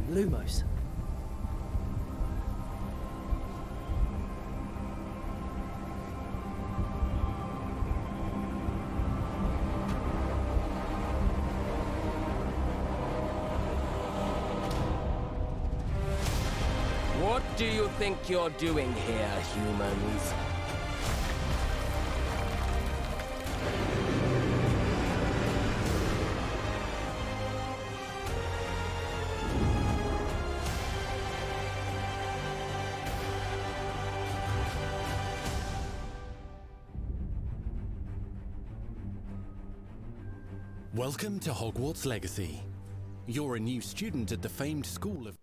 Lumos. What do you think you're doing here, humans? Welcome to Hogwarts Legacy. You're a new student at the famed school of...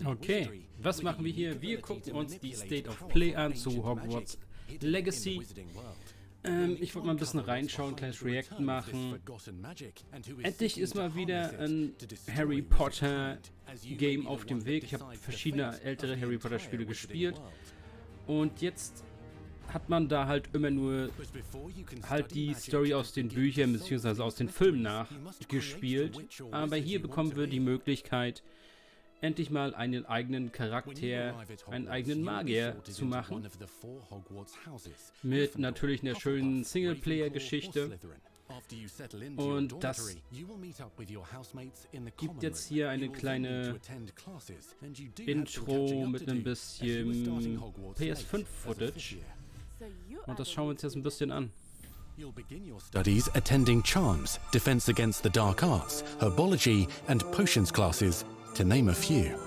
Okay, was machen wir hier? Wir gucken uns die State of Play an zu Hogwarts Legacy. Ich wollte mal ein bisschen reinschauen, ein kleines React machen. Endlich ist mal wieder ein Harry Potter Game auf dem Weg. Ich habe verschiedene ältere Harry Potter Spiele gespielt. Und jetzt hat man da halt immer nur halt die Story aus den Büchern bzw. aus den Filmen nachgespielt. Aber hier bekommen wir die Möglichkeit, endlich mal einen eigenen Charakter, einen eigenen Magier zu machen. Mit natürlich einer schönen Singleplayer-Geschichte. Und das gibt jetzt hier eine kleine Intro mit ein bisschen PS5-Footage. Und das schauen wir uns jetzt ein bisschen an. You'll begin your studies attending Charms, Defense Against the Dark Arts, Herbology and Potions classes, to name a few.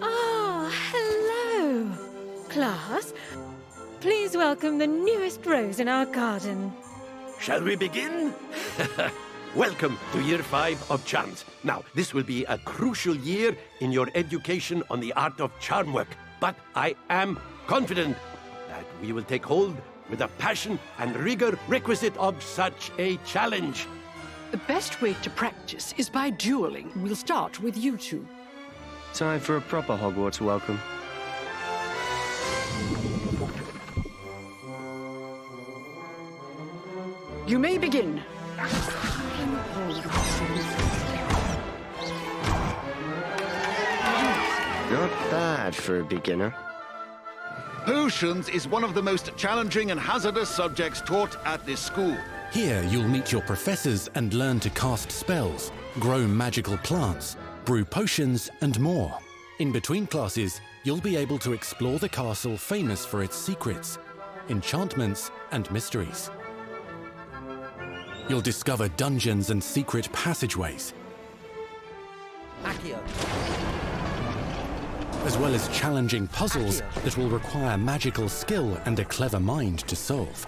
Ah, hello, class. Please welcome the newest rose in our garden. Shall we begin? Welcome to Year 5 of Charms. Now, this will be a crucial year in your education on the art of charm work, but I am confident that we will take hold with the passion and rigor requisite of such a challenge. The best way to practice is by dueling. We'll start with you two. Time for a proper Hogwarts welcome. You may begin. Not bad for a beginner. Potions is one of the most challenging and hazardous subjects taught at this school. Here you'll meet your professors and learn to cast spells, grow magical plants, brew potions and more. In between classes, you'll be able to explore the castle famous for its secrets, enchantments and mysteries. You'll discover dungeons and secret passageways, as well as challenging puzzles that will require magical skill and a clever mind to solve.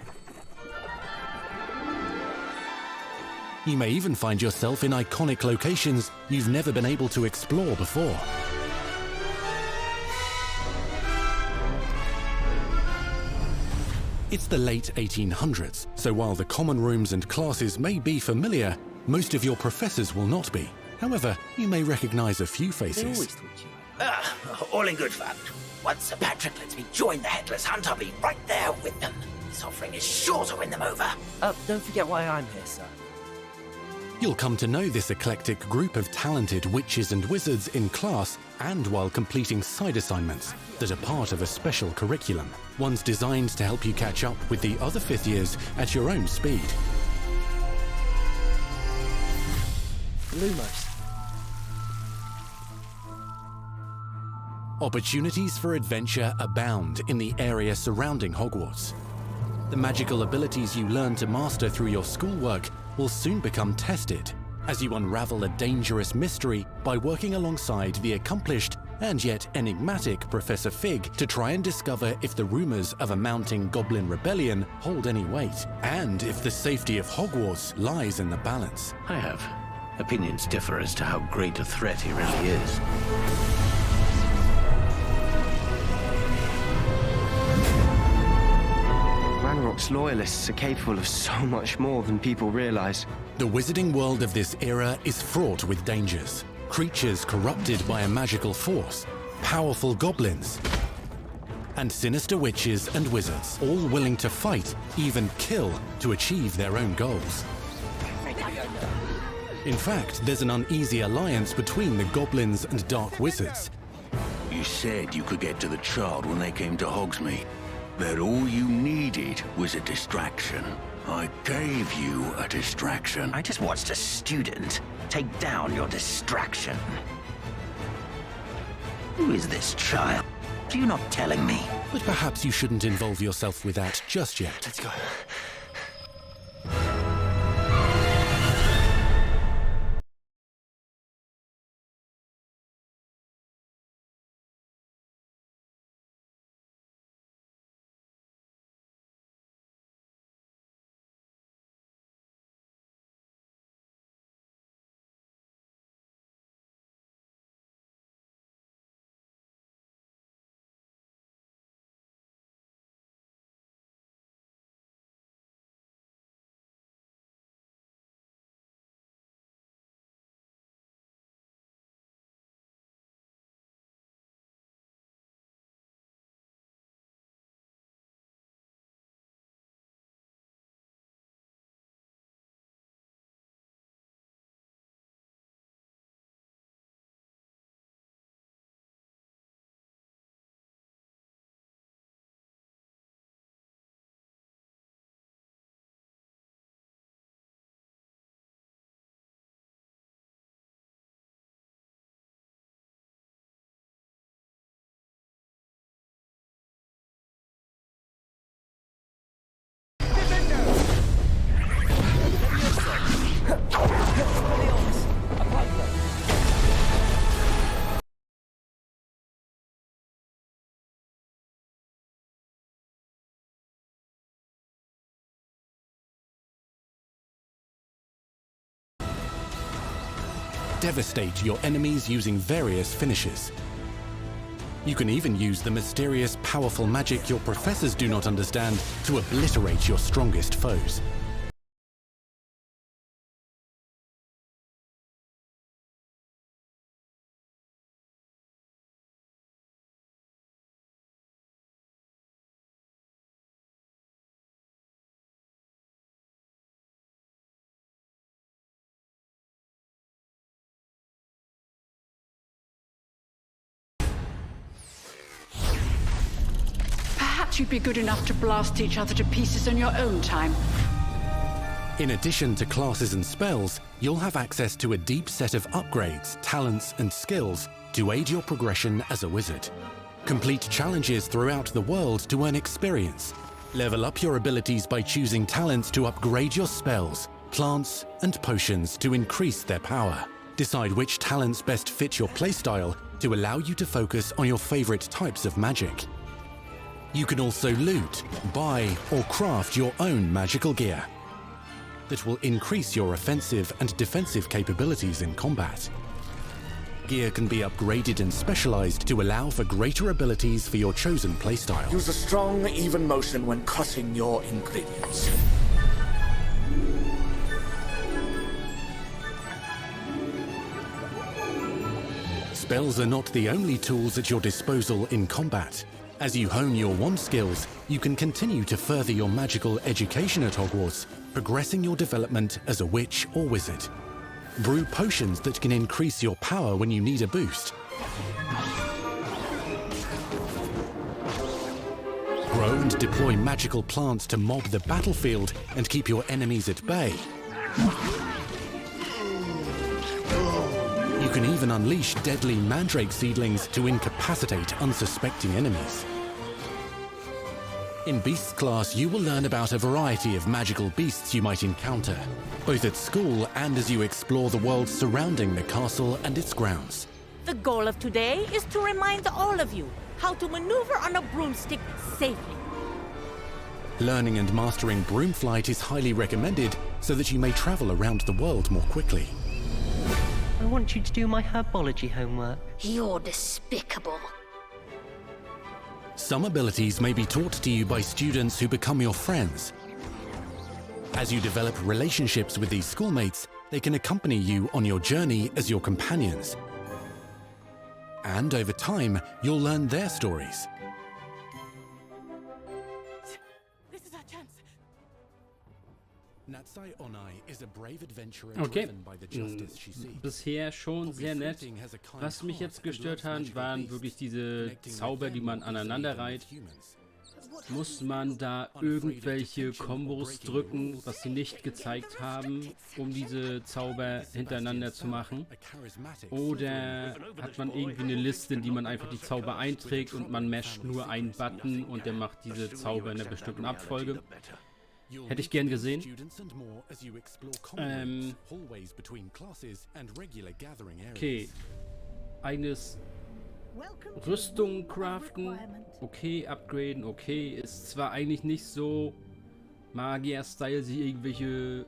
You may even find yourself in iconic locations you've never been able to explore before. It's the late 1800s, so while the common rooms and classes may be familiar, most of your professors will not be. However, you may recognize a few faces. All in good fun. Once Sir Patrick lets me join the Headless Hunt, I'll be right there with them. His offering is sure to win them over. Don't forget why I'm here, sir. You'll come to know this eclectic group of talented witches and wizards in class and while completing side assignments that are part of a special curriculum, ones designed to help you catch up with the other fifth years at your own speed. Lumos. Opportunities for adventure abound in the area surrounding Hogwarts. The magical abilities you learn to master through your schoolwork will soon become tested as you unravel a dangerous mystery by working alongside the accomplished and yet enigmatic Professor Fig to try and discover if the rumors of a mounting goblin rebellion hold any weight, and if the safety of Hogwarts lies in the balance. I have. Opinions differ as to how great a threat he really is. Ranrock's loyalists are capable of so much more than people realize. The wizarding world of this era is fraught with dangers. Creatures corrupted by a magical force, powerful goblins, and sinister witches and wizards, all willing to fight, even kill, to achieve their own goals. In fact, there's an uneasy alliance between the goblins and dark wizards. You said you could get to the child when they came to Hogsmeade. That all you needed was a distraction. I gave you a distraction. I just watched a student take down your distraction. Who is this child? Are you not telling me? But perhaps you shouldn't involve yourself with that just yet. Let's go. Devastate your enemies using various finishes. You can even use the mysterious, powerful magic your professors do not understand to obliterate your strongest foes. Perhaps you'd be good enough to blast each other to pieces on your own time. In addition to classes and spells, you'll have access to a deep set of upgrades, talents, and skills to aid your progression as a wizard. Complete challenges throughout the world to earn experience. Level up your abilities by choosing talents to upgrade your spells, plants, and potions to increase their power. Decide which talents best fit your playstyle to allow you to focus on your favorite types of magic. You can also loot, buy, or craft your own magical gear that will increase your offensive and defensive capabilities in combat. Gear can be upgraded and specialized to allow for greater abilities for your chosen playstyle. Use a strong, even motion when cutting your ingredients. Spells are not the only tools at your disposal in combat. As you hone your wand skills, you can continue to further your magical education at Hogwarts, progressing your development as a witch or wizard. Brew potions that can increase your power when you need a boost. Grow and deploy magical plants to mob the battlefield and keep your enemies at bay. You can even unleash deadly mandrake seedlings to incapacitate unsuspecting enemies. In Beasts class, you will learn about a variety of magical beasts you might encounter, both at school and as you explore the world surrounding the castle and its grounds. The goal of today is to remind all of you how to maneuver on a broomstick safely. Learning and mastering broom flight is highly recommended so that you may travel around the world more quickly. I want you to do my herbology homework. You're despicable. Some abilities may be taught to you by students who become your friends. As you develop relationships with these schoolmates, they can accompany you on your journey as your companions. And over time, you'll learn their stories. This is our chance. Okay, bisher schon sehr nett. Was mich jetzt gestört hat, waren wirklich diese Zauber, die man aneinander reiht. Muss man da irgendwelche Kombos drücken, was sie nicht gezeigt haben, um diese Zauber hintereinander zu machen? Oder hat man irgendwie eine Liste, in die man einfach die Zauber einträgt und man masht nur einen Button und der macht diese Zauber in einer bestimmten Abfolge? Hätte ich gern gesehen. Okay. Eigenes Rüstung craften. Okay, upgraden. Okay. Ist zwar eigentlich nicht so Magier-Style, sich irgendwelche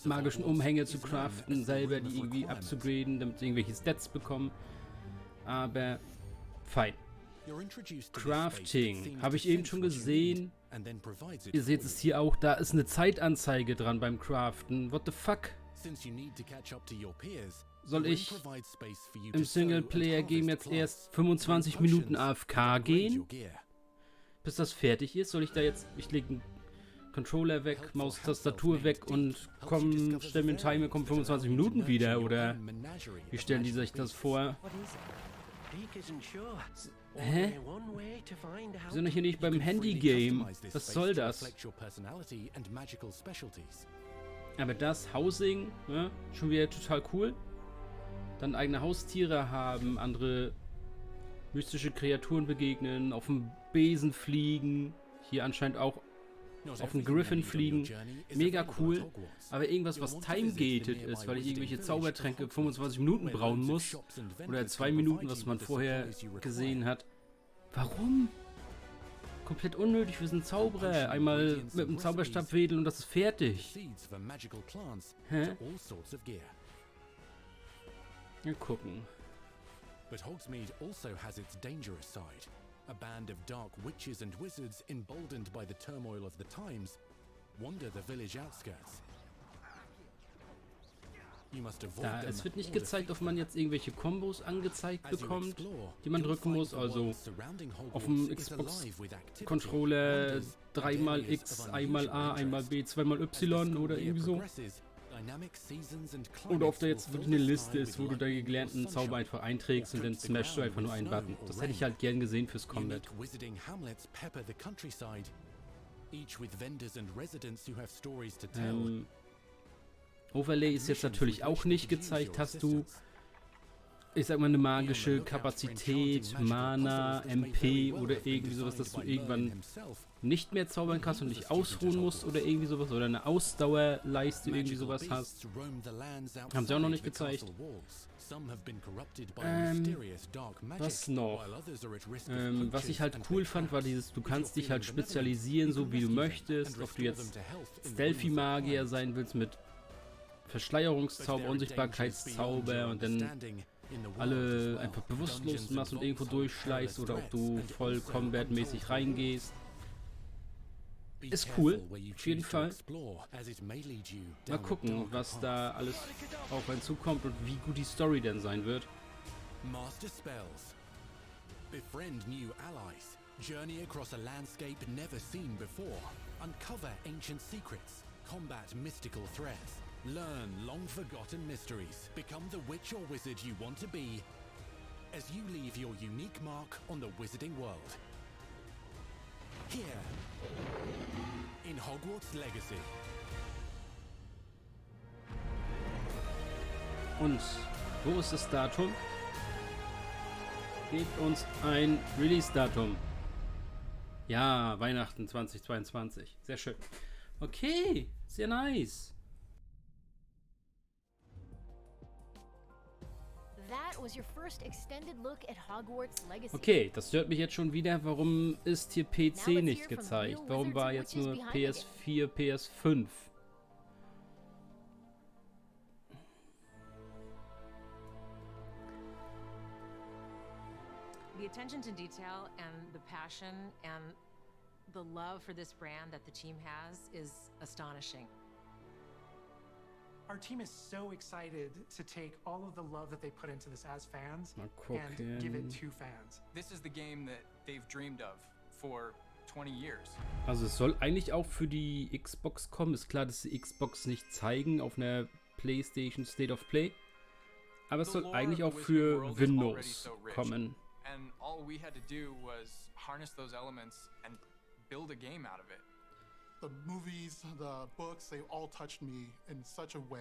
magischen Umhänge zu craften, selber die irgendwie abzugraden, damit sie irgendwelche Stats bekommen. Aber fein. Crafting. Habe ich eben schon gesehen. Ihr seht es hier auch, da ist eine Zeitanzeige dran beim Craften. What the fuck? Soll ich im Singleplayer-Game jetzt erst 25 Minuten AFK gehen? Bis das fertig ist? Soll ich da jetzt... Ich lege einen Controller weg, Maustastatur weg und stelle mir einen Timer, kommen 25 Minuten wieder? Oder wie stellen die sich das vor? Hä? Wir sind doch hier nicht beim Handy-Game. Was soll das? Aber das Housing, ne, schon wieder total cool. Dann eigene Haustiere haben, andere mystische Kreaturen begegnen, auf dem Besen fliegen. Hier anscheinend auch auf dem Griffin fliegen. Mega cool. Aber irgendwas, was time-gated ist, weil ich irgendwelche Zaubertränke 25 Minuten brauen muss. Oder 2 Minuten, was man vorher gesehen hat. Warum? Komplett unnötig, wir sind Zauberer. Einmal mit dem Zauberstab wedeln und das ist fertig. Hä? Mal gucken. But Hogsmeade also has its dangerous side. A band of dark witches and wizards, emboldened by the turmoil of the times, wander the village outskirts. Da, es wird nicht gezeigt, ob man jetzt irgendwelche Kombos angezeigt bekommt, die man drücken muss. Also auf dem Xbox-Controller 3x, einmal A, einmal B, zweimal Y oder irgendwie so. Oder ob da jetzt wirklich eine Liste ist, wo du da die gelernten Zauber einfach einträgst und dann smashst du einfach nur einen Button. Das hätte ich halt gern gesehen fürs Combat. Overlay ist jetzt natürlich auch nicht gezeigt. Hast du, ich sag mal, eine magische Kapazität, Mana, MP oder irgendwie sowas, dass du irgendwann nicht mehr zaubern kannst und dich ausruhen musst oder irgendwie sowas, oder eine Ausdauerleiste irgendwie sowas hast. Haben sie auch noch nicht gezeigt. Was noch? Was ich halt cool fand, war dieses, du kannst dich halt spezialisieren, so wie du möchtest, ob du jetzt Stealthy-Magier sein willst mit Verschleierungszauber, Unsichtbarkeitszauber und dann alle einfach bewusstlos machst und irgendwo durchschleichst oder ob du voll combat-mäßig reingehst. Ist cool, auf jeden Fall. Mal gucken, was da alles auf einen zukommt und wie gut die Story denn sein wird. Master spells. Befriend new allies. Journey across a landscape never seen before. Uncover ancient secrets. Combat mystical threats. Learn long-forgotten mysteries. Become the witch or wizard you want to be as you leave your unique mark on the wizarding world. Here, in Hogwarts Legacy. Und wo ist das Datum? Gebt uns ein Release-Datum. Ja, Weihnachten 2022. Sehr schön. Okay, sehr nice. Okay, das stört mich jetzt schon wieder. Warum ist hier PC nicht gezeigt? Warum war jetzt nur PS4, PS5? The attention to detail and the passion and the love for this brand that the team has is astonishing. Our team is so excited to take all of the love that they put into this as fans and give it to fans. This is the game that they've dreamed of for Also es soll eigentlich auch für die Xbox kommen. Ist klar, dass die Xbox nicht zeigen auf einer PlayStation State of Play. Aber es soll eigentlich auch für Windows kommen.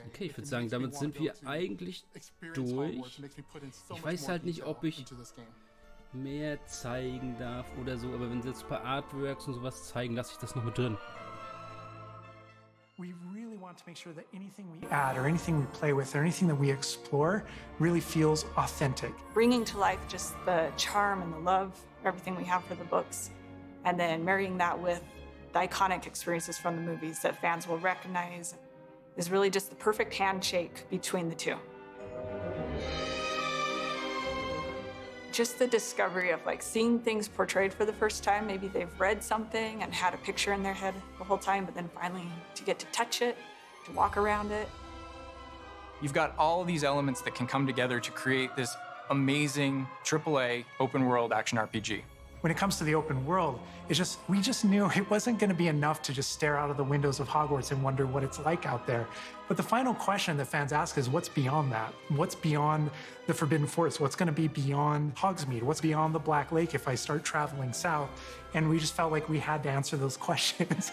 Okay, ich würde sagen, damit sind wir eigentlich durch. Ich weiß halt nicht, ob ich mehr zeigen darf oder so, aber wenn sie jetzt ein paar Artworks und sowas zeigen, lasse ich das noch mit drin. We really want to make sure that anything we add or anything we play with or anything that we explore really feels authentic. Bringing to life just the charm and the love, everything we have for the books, and then marrying that with the iconic experiences from the movies that fans will recognize is really just the perfect handshake between the two. Just the discovery of like seeing things portrayed for the first time. Maybe they've read something and had a picture in their head the whole time, but then finally to get to touch it, to walk around it. You've got all these elements that can come together to create this amazing AAA open world action RPG. When it comes to the open world, we just knew it wasn't going to be enough to just stare out of the windows of Hogwarts and wonder what it's like out there. But the final question that fans ask is, what's beyond that? What's beyond the Forbidden Forest? What's going to be beyond Hogsmeade? What's beyond the Black Lake if I start traveling south? And we just felt like we had to answer those questions.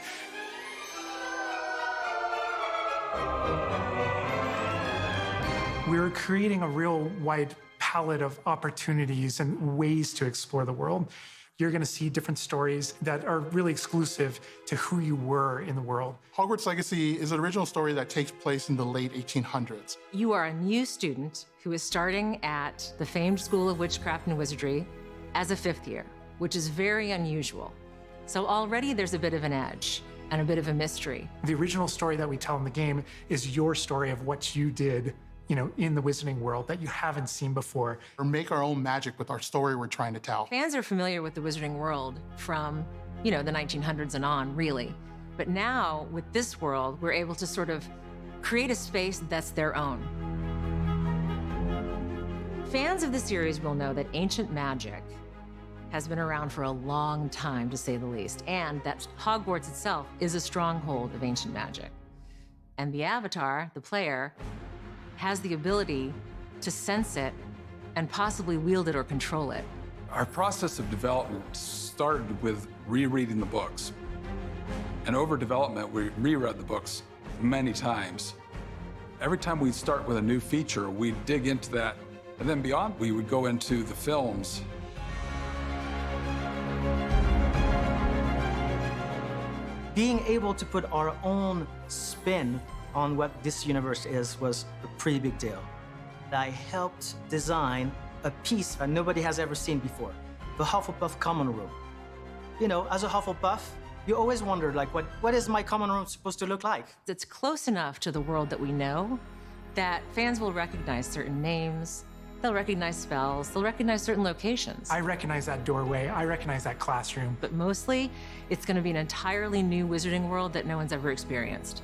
We were creating a real wide palette of opportunities and ways to explore the world. You're going to see different stories that are really exclusive to who you were in the world. Hogwarts Legacy is an original story that takes place in the late 1800s. You are a new student who is starting at the famed School of Witchcraft and Wizardry as a 5th year, which is very unusual. So already there's a bit of an edge and a bit of a mystery. The original story that we tell in the game is your story of what you did, you know, in the Wizarding world that you haven't seen before. Or make our own magic with our story we're trying to tell. Fans are familiar with the Wizarding world from, you know, the 1900s and on, really. But now, with this world, we're able to sort of create a space that's their own. Fans of the series will know that ancient magic has been around for a long time, to say the least, and that Hogwarts itself is a stronghold of ancient magic. And the Avatar, the player, has the ability to sense it and possibly wield it or control it. Our process of development started with rereading the books. And over development, we reread the books many times. Every time we'd start with a new feature, we'd dig into that. And then beyond, we would go into the films. Being able to put our own spin on what this universe is was a pretty big deal. I helped design a piece that nobody has ever seen before, the Hufflepuff common room. You know, as a Hufflepuff, you always wondered, like, what is my common room supposed to look like? It's close enough to the world that we know that fans will recognize certain names, they'll recognize spells, they'll recognize certain locations. I recognize that doorway, I recognize that classroom. But mostly, it's going to be an entirely new Wizarding world that no one's ever experienced.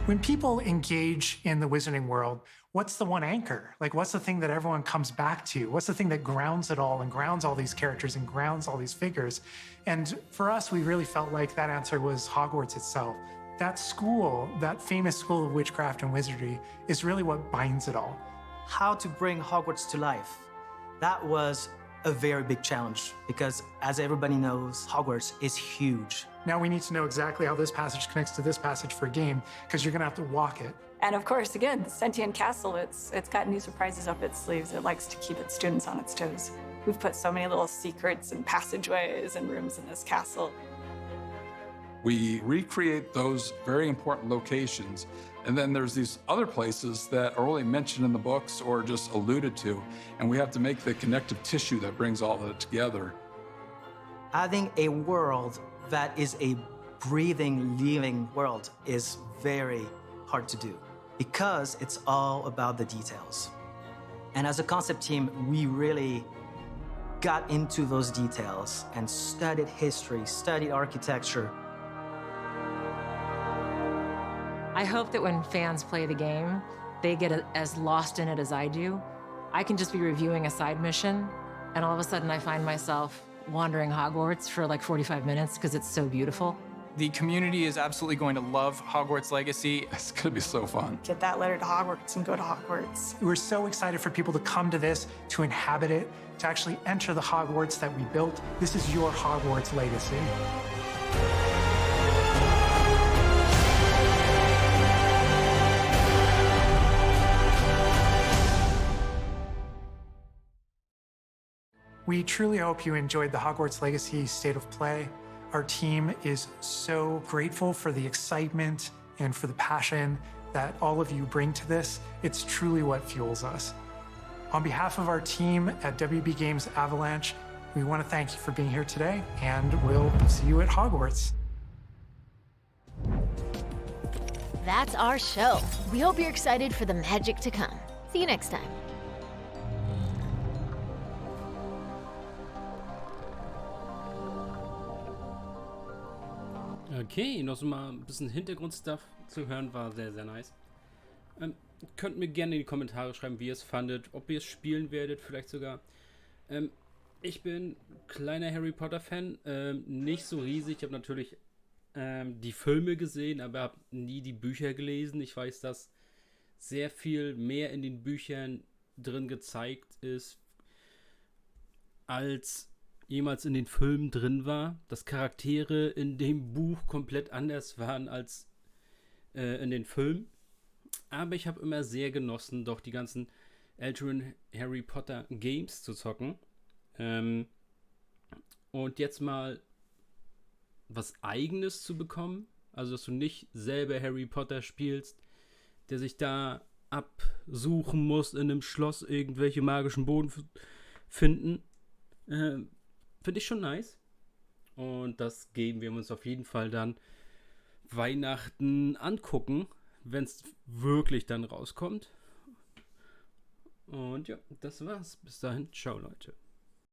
When people engage in the Wizarding world, what's the one anchor? Like, what's the thing that everyone comes back to? What's the thing that grounds it all and grounds all these characters and grounds all these figures? And for us, we really felt like that answer was Hogwarts itself. That school, that famous school of witchcraft and wizardry, is really what binds it all. How to bring Hogwarts to life. That was a very big challenge because, as everybody knows, Hogwarts is huge. Now we need to know exactly how this passage connects to this passage for a game, because you're going to have to walk it. And of course, again, the Sentient Castle, it's got new surprises up its sleeves. It likes to keep its students on its toes. We've put so many little secrets and passageways and rooms in this castle. We recreate those very important locations, and then there's these other places that are only mentioned in the books or just alluded to, and we have to make the connective tissue that brings all that together. Having a world that is a breathing, living world is very hard to do because it's all about the details. And as a concept team, we really got into those details and studied history, studied architecture. I hope that when fans play the game, they get as lost in it as I do. I can just be reviewing a side mission, and all of a sudden I find myself wandering Hogwarts for like 45 minutes because it's so beautiful. The community is absolutely going to love Hogwarts Legacy. It's going to be so fun. Get that letter to Hogwarts and go to Hogwarts. We're so excited for people to come to this, to inhabit it, to actually enter the Hogwarts that we built. This is your Hogwarts Legacy. We truly hope you enjoyed the Hogwarts Legacy State of Play. Our team is so grateful for the excitement and for the passion that all of you bring to this. It's truly what fuels us. On behalf of our team at WB Games Avalanche, we want to thank you for being here today, and we'll see you at Hogwarts. That's our show. We hope you're excited for the magic to come. See you next time. Okay, noch so mal ein bisschen Hintergrundstuff zu hören, war sehr, sehr nice. Könnt mir gerne in die Kommentare schreiben, wie ihr es fandet, ob ihr es spielen werdet, vielleicht sogar. Ich bin kleiner Harry Potter Fan, nicht so riesig. Ich habe natürlich die Filme gesehen, aber habe nie die Bücher gelesen. Ich weiß, dass sehr viel mehr in den Büchern drin gezeigt ist, als jemals in den Filmen drin war, dass Charaktere in dem Buch komplett anders waren als in den Filmen. Aber ich habe immer sehr genossen, doch die ganzen älteren Harry Potter Games zu zocken. Und jetzt mal was Eigenes zu bekommen. Also, dass du nicht selber Harry Potter spielst, der sich da absuchen muss, in einem Schloss irgendwelche magischen Boden finden. Finde ich schon nice. Und das geben wir uns auf jeden Fall dann Weihnachten angucken, wenn es wirklich dann rauskommt. Und ja, das war's. Bis dahin. Ciao, Leute.